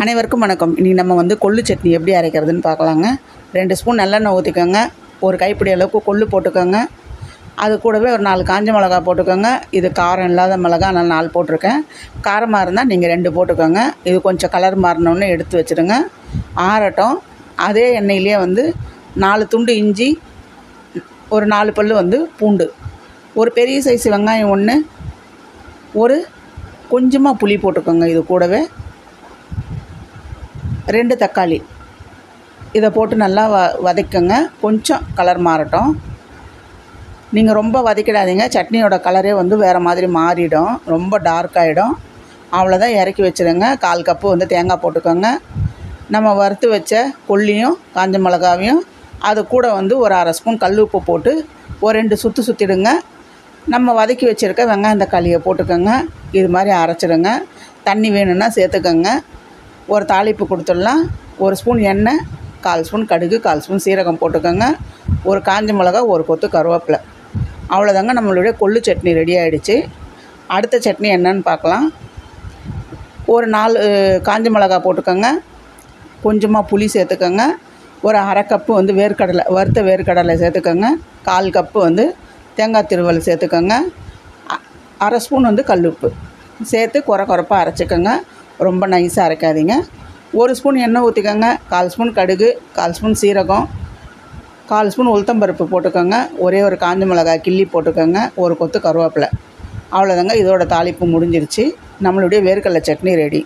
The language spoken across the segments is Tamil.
அனைவருக்கும் வணக்கம். இன்றைக்கி நம்ம கொள்ளு சட்னி எப்படி அரைக்கிறதுன்னு பார்க்கலாங்க. 2 ஸ்பூன் நல்லெண்ணெய் ஊற்றிக்கோங்க. ஒரு கைப்பிடி அளவுக்கு கொள்ளு போட்டுக்கோங்க. அது கூடவே ஒரு 4 காஞ்ச மிளகா போட்டுக்கோங்க. இது காரம் இல்லாத மிளகா, நான் 4 போட்டிருக்கேன். காரமாக இருந்தால் நீங்கள் 2 போட்டுக்கோங்க. இது கொஞ்சம் கலர் மாறினோன்னு எடுத்து வச்சுருங்க. ஆறட்டும். அதே எண்ணெயிலே 4 துண்டு இஞ்சி, ஒரு 4 பல்லு பூண்டு, ஒரு பெரிய சைஸ் வெங்காயம் 1, ஒரு கொஞ்சமாக புளி போட்டுக்கோங்க. இது கூடவே 2 தக்காளி, இதை போட்டு நல்லா வதக்குங்க. கொஞ்சம் கலர் மாறட்டும். நீங்கள் ரொம்ப வதக்கிடாதீங்க, சட்னியோட கலரே வேறு மாதிரி மாறிடும், ரொம்ப டார்க் ஆகிடும். அவ்வளோதான், இறக்கி வச்சுருங்க. 1/4 கப்பு தேங்காய் போட்டுக்கோங்க. நம்ம வறுத்து வச்ச கொள்ளியும் காஞ்ச மிளகாவையும் அது கூட ஒரு 1/2 ஸ்பூன் கல் உப்பு போட்டு ஒரு 2 சுற்று சுற்றிடுங்க. நம்ம வதக்கி வச்சுருக்க வெங்காயம் தக்காளியை போட்டுக்கோங்க. இது மாதிரி அரைச்சிடுங்க. தண்ணி வேணும்னா சேர்த்துக்கோங்க. ஒரு தாளிப்பு கொடுத்துடலாம். 1 ஸ்பூன் எண்ணெய், 1/4 ஸ்பூன் கடுகு, 1/4 ஸ்பூன் சீரகம் போட்டுக்கோங்க. ஒரு காஞ்ச மிளகா, ஒரு கொத்து கருவேப்பிலை. அவ்வளோதாங்க, நம்மளுடைய கொள்ளு சட்னி ரெடி ஆகிடுச்சு. அடுத்த சட்னி என்னன்னு பார்க்கலாம். ஒரு 4 காஞ்ச மிளகா போட்டுக்கோங்க. கொஞ்சமாக புளி சேர்த்துக்கோங்க. ஒரு 1/2 கப்பு வேர்க்கடலை, வறுத்த வேர்க்கடலை சேர்த்துக்கோங்க. 1/4 கப்பு தேங்காய் திருவல் சேர்த்துக்கோங்க. 1/2 ஸ்பூன் கல்லுப்பு சேர்த்து குறைப்பாக அரைச்சிக்கோங்க. ரொம்ப நைஸாக அரைக்காதீங்க. 1 ஸ்பூன் எண்ணெய் ஊற்றிக்கோங்க. 1/4 ஸ்பூன் கடுகு, 1/4 ஸ்பூன் சீரகம், 1/4 ஸ்பூன் உளுத்தம்பருப்பு போட்டுக்கோங்க. ஒரே ஒரு காஞ்ச மிளகாய் கிள்ளி போட்டுக்கோங்க. ஒரு கொத்து கருவேப்பிலை. அவ்வளோதாங்க, இதோட தாளிப்பு முடிஞ்சிருச்சு. நம்மளுடைய வேர்க்கடலை சட்னி ரெடி.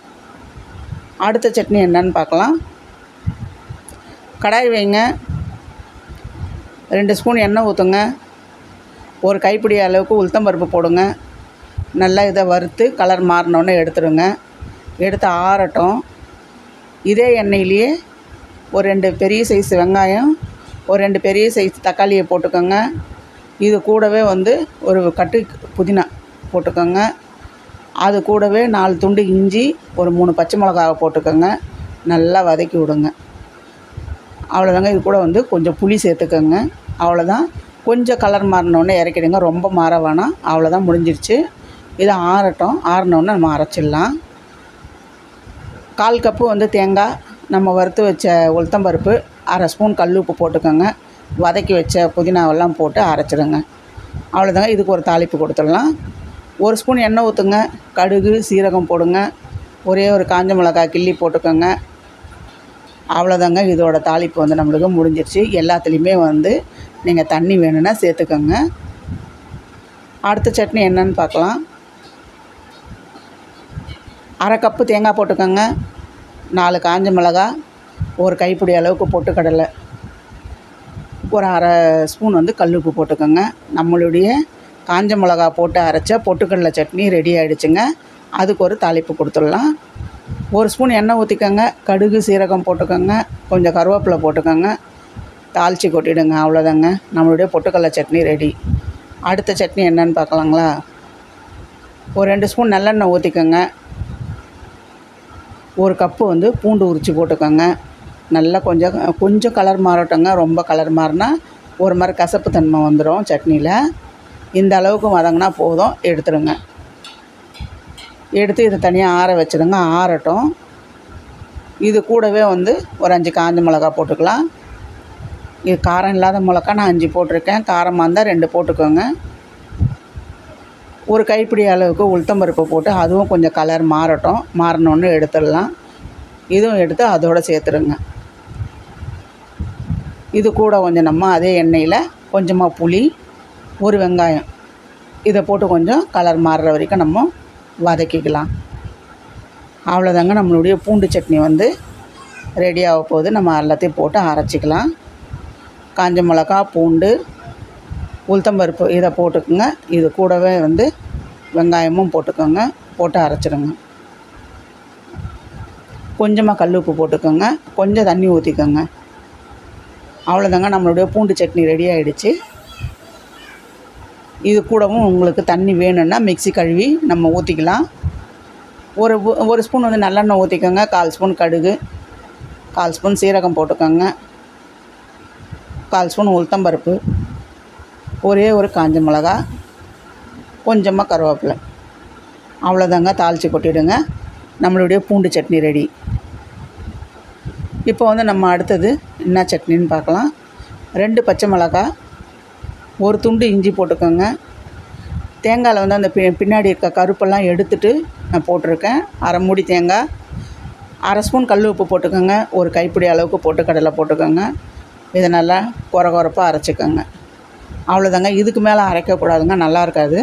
அடுத்த சட்னி என்னன்னு பார்க்கலாம். கடாய் வைங்க. 2 ஸ்பூன் எண்ணெய் ஊற்றுங்க. ஒரு கைப்பிடி அளவுக்கு உளுத்தம்பருப்பு போடுங்க. நல்லா இதை வறுத்து கலர் மாறினோன்னே எடுத்துடுங்க. எடுத்து ஆறட்டும். இதே எண்ணெயிலேயே ஒரு 2 பெரிய சைஸ் வெங்காயம், ஒரு 2 பெரிய சைஸ் தக்காளியை போட்டுக்கோங்க. இது கூடவே ஒரு கட்டு புதினா போட்டுக்கோங்க. அது கூடவே 4 துண்டு இஞ்சி, ஒரு 3 பச்சை மிளகாவை போட்டுக்கோங்க. நல்லா வதக்கி விடுங்க. அவ்வளோதாங்க. இது கூட கொஞ்சம் புளி சேர்த்துக்கோங்க. அவ்வளோதான். கொஞ்சம் கலர் மாறினோன்னே இறக்கிடுங்க. ரொம்ப மாற வேணாம். அவ்வளோதான், முடிஞ்சிருச்சு. இதை ஆறட்டும். ஆறினோன்னே நம்ம அரைச்சிடலாம். 1/4 கப்பு தேங்காய், நம்ம வறுத்து வச்ச உளுத்தம்பருப்பு, 1/2 ஸ்பூன் கல் உப்பு போட்டுக்கோங்க. வதக்கி வச்ச புதினாவெல்லாம் போட்டு அரைச்சிடுங்க. அவ்வளோதாங்க. இதுக்கு ஒரு தாளிப்பு கொடுத்துடலாம். 1 ஸ்பூன் எண்ணெய் ஊற்றுங்க. கடுகு சீரகம் போடுங்க. ஒரே ஒரு காஞ்ச மிளகாய் கிள்ளி போட்டுக்கோங்க. அவ்வளோதாங்க, இதோட தாளிப்பு நம்மளுக்கு முடிஞ்சிருச்சு. எல்லாத்துலேயுமே நீங்கள் தண்ணி வேணும்னா சேர்த்துக்கோங்க. அடுத்த சட்னி என்னன்னு பார்க்கலாம். 1/2 கப்பு தேங்காய் போட்டுக்கோங்க. 4 காஞ்ச மிளகா, ஒரு கைப்பிடி அளவுக்கு பொட்டுக்கடலை, ஒரு 1/2 ஸ்பூன் கல்லுப்பு போட்டுக்கோங்க. நம்மளுடைய காஞ்ச மிளகா போட்டு அரைச்ச பொட்டுக்கடலை சட்னி ரெடி ஆகிடுச்சுங்க. அதுக்கு ஒரு தாளிப்பு கொடுத்துடலாம். 1 ஸ்பூன் எண்ணெய் ஊற்றிக்கோங்க. கடுகு சீரகம் போட்டுக்கோங்க. கொஞ்சம் கருவேப்பிலை போட்டுக்கோங்க. தாளித்து கொட்டிடுங்க. அவ்வளோதாங்க, நம்மளுடைய பொட்டுக்கடலை சட்னி ரெடி. அடுத்த சட்னி என்னன்னு பார்க்கலாங்களா. ஒரு 2 ஸ்பூன் நல்லெண்ணெய் ஊற்றிக்கோங்க. 1 கப்பு பூண்டு உரித்து போட்டுக்கோங்க. நல்லா கொஞ்சம் கலர் மாறட்டுங்க. ரொம்ப கலர் மாறினா ஒரு மாதிரி கசப்பு தன்மை வந்துடும் சட்னியில். இந்த அளவுக்கு வதங்கினா போதும், எடுத்துடுங்க. எடுத்து இதை தனியாக ஆற வச்சுடுங்க. ஆறட்டும். இது கூடவே ஒரு 5 காஞ்ச மிளகா போட்டுக்கலாம். இது காரம் இல்லாத மிளகா, நான் 5 போட்டிருக்கேன். காரமாக இருந்தால் 2 போட்டுக்கோங்க. ஒரு கைப்பிடி அளவுக்கு உளுத்தம்பருப்பு போட்டு அதுவும் கொஞ்சம் கலர் மாறட்டும். மாறினோன்னு எடுத்துடலாம். இதுவும் எடுத்து அதோடு சேர்த்துடுங்க. இது கூட கொஞ்சம் நம்ம அதே எண்ணெயில் கொஞ்சமாக புளி, ஒரு வெங்காயம், இதை போட்டு கொஞ்சம் கலர் மாறுற வரைக்கும் நம்ம வதக்கிக்கலாம். அவ்வளோதாங்க, நம்மளுடைய பூண்டு சட்னி ரெடி ஆக போகுது. நம்ம எல்லாத்தையும் போட்டு அரைச்சிக்கலாம். காஞ்ச மிளகா, பூண்டு, உளுத்தம்பருப்பு இதை போட்டுக்குங்க. இது கூடவே வெங்காயமும் போட்டுக்கோங்க. போட்டு அரைச்சிடுங்க. கொஞ்சமாக கல் உப்பு போட்டுக்கோங்க. கொஞ்சம் தண்ணி ஊற்றிக்கோங்க. அவ்வளோதாங்க, நம்மளுடைய பூண்டு சட்னி ரெடி ஆகிடுச்சு. இது கூடவும் உங்களுக்கு தண்ணி வேணும்னா மிக்ஸி கழுவி நம்ம ஊற்றிக்கலாம். ஒரு ஸ்பூன் நல்லெண்ணெய் ஊற்றிக்கோங்க. 1/4 ஸ்பூன் கடுகு, 1/4 ஸ்பூன் சீரகம் போட்டுக்கோங்க. 1/4 ஸ்பூன் உளுத்தம்பருப்பு, ஒரே ஒரு காஞ்ச மிளகா, கொஞ்சமாக கருவேப்பிலை. அவ்வளோதாங்க, தாளித்து கொட்டிடுங்க. நம்மளுடைய பூண்டு சட்னி ரெடி. இப்போ வந்து நம்ம அடுத்தது என்ன சட்னின்னு பார்க்கலாம். 2 பச்சை மிளகாய், ஒரு துண்டு இஞ்சி போட்டுக்கோங்க. தேங்காயில் வந்து அந்த பின்னாடி இருக்க கருப்பெல்லாம் எடுத்துகிட்டு நான் போட்டிருக்கேன். அரை மூடி தேங்காய், அரை ஸ்பூன் கல் உப்பு போட்டுக்கோங்க. ஒரு கைப்பிடி அளவுக்கு பொட்டுக்கடலை போட்டுக்கோங்க. இதை நல்லா கொரப்பாக அரைச்சிக்கோங்க. அவ்வளோதாங்க. இதுக்கு மேலே அரைக்கக்கூடாதுங்க, நல்லா இருக்காது.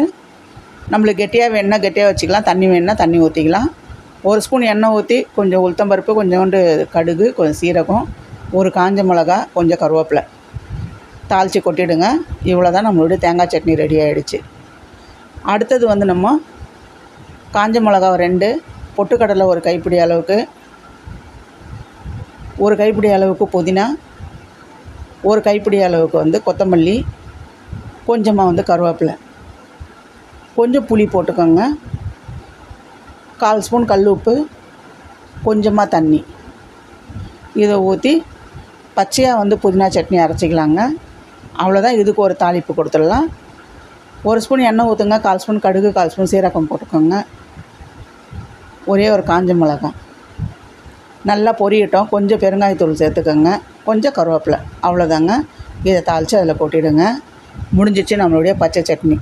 நம்மளுக்கு கெட்டியாக வேணுன்னா கெட்டியாக வச்சுக்கலாம், தண்ணி வேணுன்னா தண்ணி ஊற்றிக்கலாம். ஒரு ஸ்பூன் எண்ணெய் ஊற்றி கொஞ்சம் உளுத்தம்பருப்பு, கொஞ்சோண்டு கடுகு, கொஞ்சம் சீரகம், ஒரு காஞ்ச மிளகா, கொஞ்சம் கருவேப்பிலை தாளித்து கொட்டிவிடுங்க. இவ்வளோ தான் நம்மளுடைய தேங்காய் சட்னி ரெடி ஆகிடுச்சு. அடுத்தது வந்து நம்ம காஞ்ச மிளகா 2, பொட்டுக்கடலை ஒரு கைப்பிடி அளவுக்கு, ஒரு கைப்பிடி அளவுக்கு புதினா, ஒரு கைப்பிடி அளவுக்கு வந்து கொத்தமல்லி, கொஞ்சமாக வந்து கருவேப்பிலை, கொஞ்சம் புளி போட்டுக்கோங்க. 1/4 ஸ்பூன் கல் உப்பு, கொஞ்சமாக தண்ணி, இதை ஊற்றி பச்சையாக வந்து புதினா சட்னி அரைச்சிக்கலாங்க. அவ்வளோதான். இதுக்கு ஒரு தாளிப்பு கொடுத்துடலாம். ஒரு ஸ்பூன் எண்ணெய் ஊற்றுங்க. 1/4 ஸ்பூன் கடுகு, 1/4 ஸ்பூன் சீரகம் போட்டுக்கோங்க. ஒரே ஒரு காஞ்ச மிளகாய் நல்லா பொரியட்டும். கொஞ்சம் பெருங்காயத்தூள் சேர்த்துக்கோங்க, கொஞ்சம் கருவேப்பிலை. அவ்வளோதாங்க. இதை தாளித்து அதில் கொட்டிவிடுங்க. முடிஞ்சிச்சு நம்மளுடைய பச்சை சட்னி.